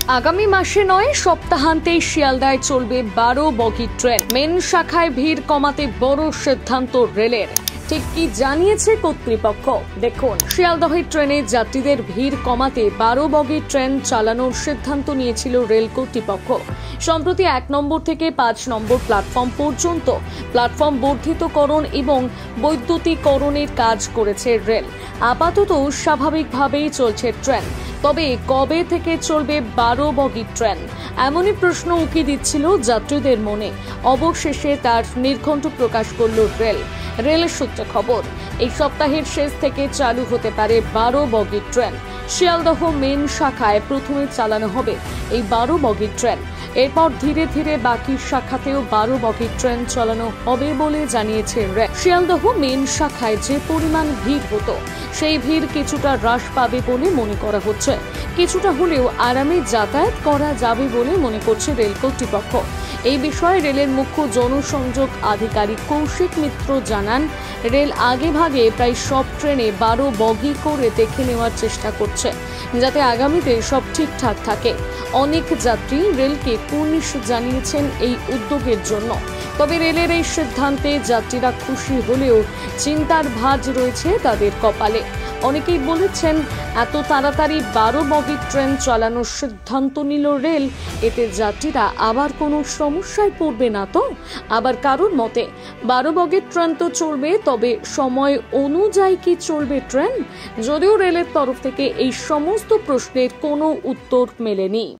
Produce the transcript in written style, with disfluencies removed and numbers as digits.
আগামী মাসে নয় সপ্তাহান্তে শিয়ালদায় চলবে 12 বগি ট্রেন। মেন শাখায় ভিড় কমাতে বড় সিদ্ধান্ত রেলের। ঠিক কি জানিয়েছে কর্তৃপক্ষ দেখুন। শিয়ালদহে ট্রেনে যাত্রীদের ভিড় কমাতে 12 বগি ট্রেন চালানোর সিদ্ধান্ত নিয়েছিল রেল কর্তৃপক্ষ। সম্প্রতি 1 নম্বর থেকে 5 নম্বর প্ল্যাটফর্ম পর্যন্ত প্ল্যাটফর্ম বর্ধিতকরণ এবং বৈদ্যুতিকরণের কাজ করেছে রেল। আপাতত স্বাভাবিকভাবেই চলছে ট্রেন, তবে কবে থেকে চলবে 12 বগি ট্রেন এমনই প্রশ্ন উকি দিচ্ছিল যাত্রীদের মনে। অবশেষে তার নির্ঘণ্ট প্রকাশ করল রেল। রেলের সূত্রে খবর, এই সপ্তাহের শেষ থেকে চালু হতে পারে 12 বগি ট্রেন। শিয়ালদহ মেন শাখায় প্রথমে চালানো হবে এই 12 বগি ট্রেন। এরপর ধীরে ধীরে বাকি শাখাতেও 12 বগি ট্রেন চালানো হবে বলে জানিয়েছে রেল। শিয়ালদহ মেন শাখায় যে পরিমাণ ভিড় হতো সেই ভিড় কিছুটা হ্রাস পাবে বলে মনে করা হচ্ছে। কিছুটা হলেও আরামে যাতায়াত করা যাবে বলে মনে করছে রেল কর্তৃপক্ষ। এই বিষয়ে রেলের মুখ্য জনসংযোগ আধিকারিক কৌশিক মিত্র জানান, রেল আগেভাগে প্রায় সব ট্রেনে 12 বগি করে দেখে নেওয়ার চেষ্টা করছে, যাতে আগামীতে সব ঠিকঠাক থাকে। অনেক যাত্রী রেলকে কুর্নিশ জানিয়েছেন এই উদ্যোগের জন্য। তবে রেলের এই সিদ্ধান্তে যাত্রীরা খুশি হলেও চিন্তার ভাঁজ রয়েছে তাদের কপালে। অনেকেই বলেছেন, এত তাড়াতাড়ি 12 বগি ট্রেন চালানোর সিদ্ধান্ত নিল রেল, এতে যাত্রীরা আবার কোনো সমস্যায় পড়বে না তো? আবার কারোর মতে 12 বগি ট্রেন তো চলবে, তবে সময় অনুযায়ী কি চলবে ট্রেন? যদিও রেলের তরফ থেকে এই সমস্ত প্রশ্নের কোনো উত্তর মেলেনি।